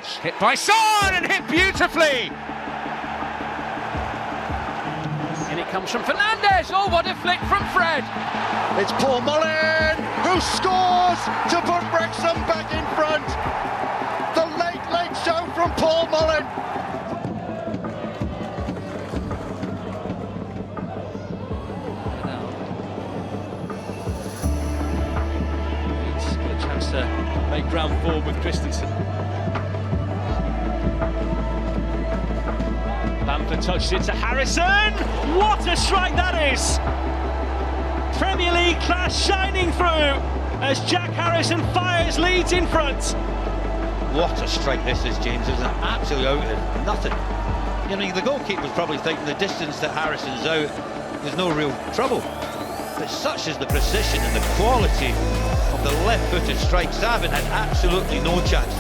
Hit by Son and hit beautifully. And it comes from Fernandes. Oh, what a flick from Fred. It's Paul Mullin who scores to put Wrexham back in front. The late show from Paul Mullin. He's got a chance to make ground forward with Christensen. Bamford touches it to Harrison. What a strike that is! Premier League class shining through as Jack Harrison fires Leeds in front. What a strike this is, James. It was an absolute out of nothing. You know, the goalkeeper's probably thinking the distance that Harrison's out, there's no real trouble. But such is the precision and the quality of the left-footed strike. Savin had absolutely no chance.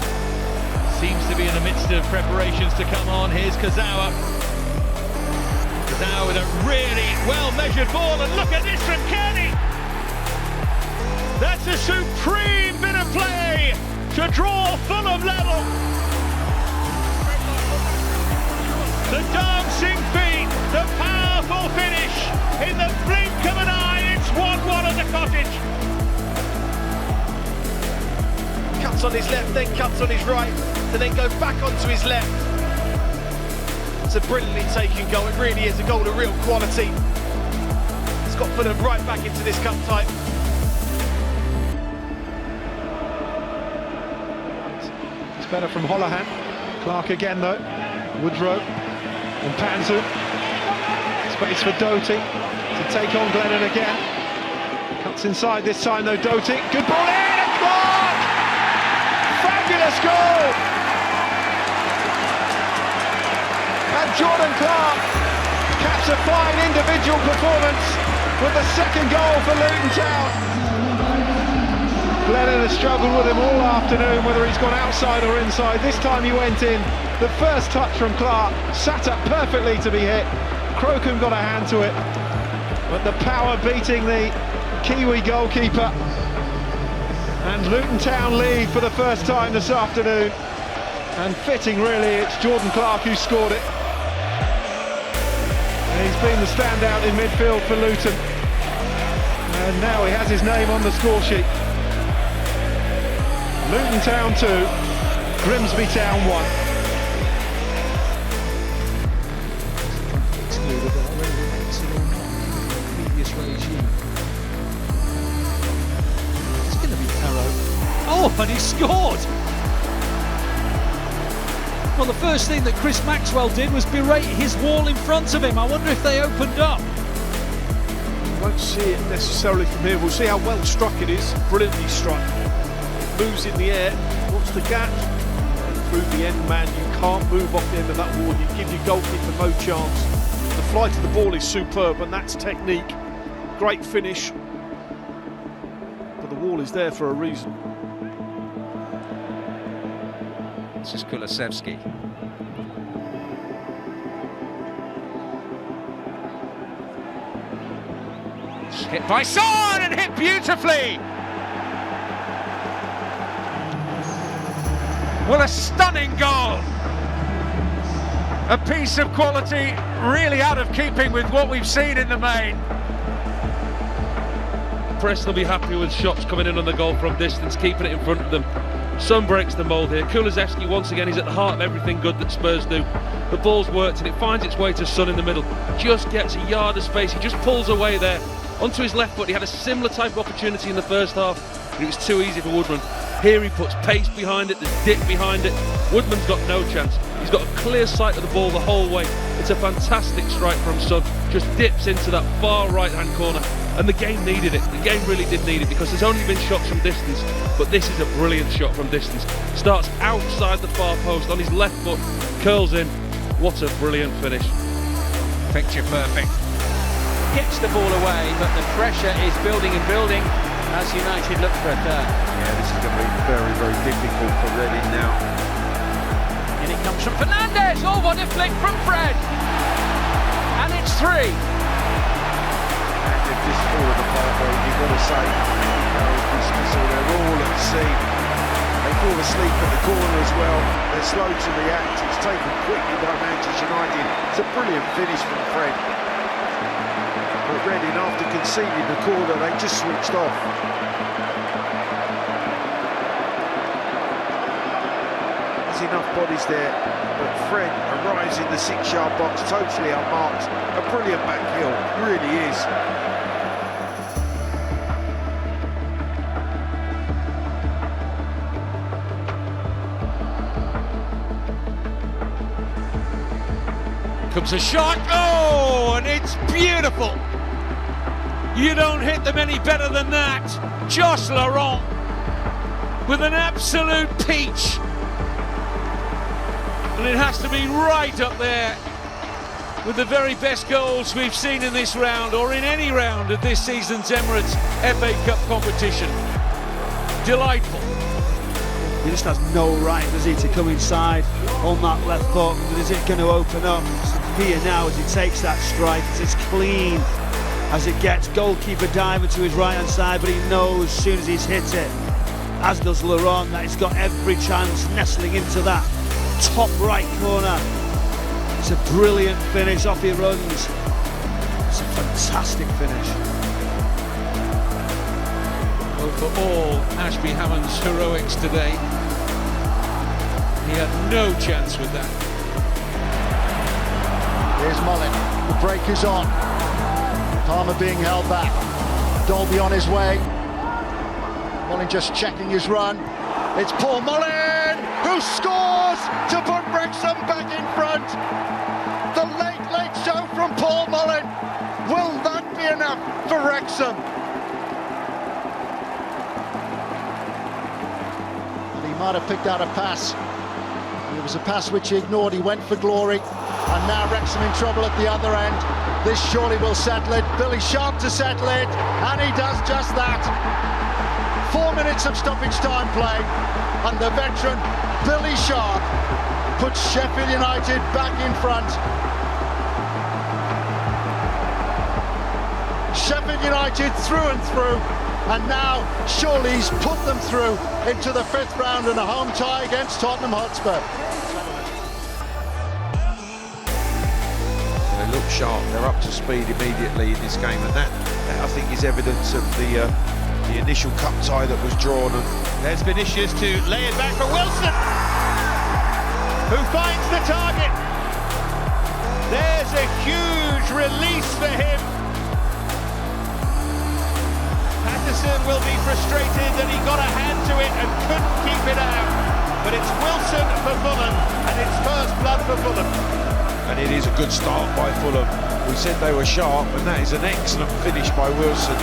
Seems to be in the midst of preparations to come on. Here's Kazawa. Kazawa with a really well-measured ball, and look at this from Cairney. That's a supreme bit of play to draw Fulham level. The dancing feet, the powerful finish. In the blink of an eye, it's 1-1 at the Cottage. Cuts on his left, then cuts on his right, to then go back onto his left. It's a brilliantly taken goal. It really is a goal of real quality. It's got Fulham right back into this cup tie. It's better from Holohan. Clark again though. Woodrow and Panzu. Space for Doty to take on Glennon again. Cuts inside this time though, Doty. Good ball in and Clark! Fabulous goal! And Jordan Clark caps a fine individual performance with the second goal for Luton Town. Glennon has struggled with him all afternoon, whether he's gone outside or inside. This time he went in. The first touch from Clark, sat up perfectly to be hit. Crocombe got a hand to it, but the power beating the Kiwi goalkeeper. And Luton Town lead for the first time this afternoon. And fitting really, it's Jordan Clark who scored it. And he's been the standout in midfield for Luton. And now he has his name on the score sheet. Luton Town 2, Grimsby Town 1. Excluded that already makes it or not in the previous regime. It's going to be Perraud. Oh, and he scored! Well, the first thing that Chris Maxwell did was berate his wall in front of him. I wonder if they opened up. Won't see it necessarily from here. We'll see how well struck it is. Brilliantly struck. Moves in the air, wants the gap, and through the end man. You can't move off the end of that wall. You give your goalkeeper no chance. The flight of the ball is superb, and that's technique. Great finish. But the wall is there for a reason. This is Kulusevski. Hit by Son and hit beautifully. What a stunning goal. A piece of quality, really out of keeping with what we've seen in the main. Preston will be happy with shots coming in on the goal from distance, keeping it in front of them. Son breaks the mould here. Kulusevski once again, he's at the heart of everything good that Spurs do. The ball's worked and it finds its way to Son in the middle. Just gets a yard of space, he just pulls away there. Onto his left foot, he had a similar type of opportunity in the first half, but it was too easy for Woodman. Here he puts pace behind it, there's dip behind it. Woodman's got no chance. He's got a clear sight of the ball the whole way. It's a fantastic strike from Son. Just dips into that far right-hand corner. And the game needed it. The game really did need it because there's only been shots from distance. But this is a brilliant shot from distance. Starts outside the far post on his left foot, curls in. What a brilliant finish. Picture perfect. Kicks the ball away, but the pressure is building and building as United look for a third. Yeah, this is going to be very, very difficult for Reading now. And it comes from Fernandes. Oh, what a flick from Fred. And it's 3. And if this is all of the Perraud, you've got to say, dismissal, they're all at sea. They fall asleep at the corner as well. They're slow to react. It's taken quickly by Manchester United. It's a brilliant finish from Fred. But Reading, after conceding the corner, they just switched off. There's enough bodies there, but Fred arrives in the 6-yard box totally unmarked. A brilliant back heel, really is. Comes a shot, oh, and it's beautiful. You don't hit them any better than that. Josh Laurent with an absolute peach. And it has to be right up there with the very best goals we've seen in this round, or in any round of this season's Emirates FA Cup competition. Delightful. He just has no right, does he, to come inside on that left foot. But is it going to open up? Here now as he takes that strike, it's as clean as it gets. Goalkeeper diving to his right hand side, but he knows as soon as he's hit it, as does Laurent, that he's got every chance nestling into that top right corner. It's a brilliant finish, off he runs. It's a fantastic finish. Well, for all Ashby Hammond's heroics today, he had no chance with that. Here's Mullin, the break is on. Palmer being held back. Dolby on his way. Mullin just checking his run. It's Paul Mullin who scores to put Wrexham back in front. The late show from Paul Mullin. Will that be enough for Wrexham? He might have picked out a pass. It was a pass which he ignored. He went for glory. And now Wrexham in trouble at the other end. This surely will settle it. Billy Sharp to settle it, and he does just that. 4 minutes of stoppage time play, and the veteran Billy Sharp puts Sheffield United back in front. Sheffield United through and through, and now surely he's put them through into the 5th round in a home tie against Tottenham Hotspur. They look sharp, they're up to speed immediately in this game, and that I think is evidence of the initial cup tie that was drawn. And there's Vinicius to lay it back for Wilson, who finds the target. There's a huge release for him. Patterson will be frustrated that he got a hand to it and couldn't keep it out. But it's Wilson for Fulham, and it's first blood for Fulham. And it is a good start by Fulham. We said they were sharp, and that is an excellent finish by Wilson.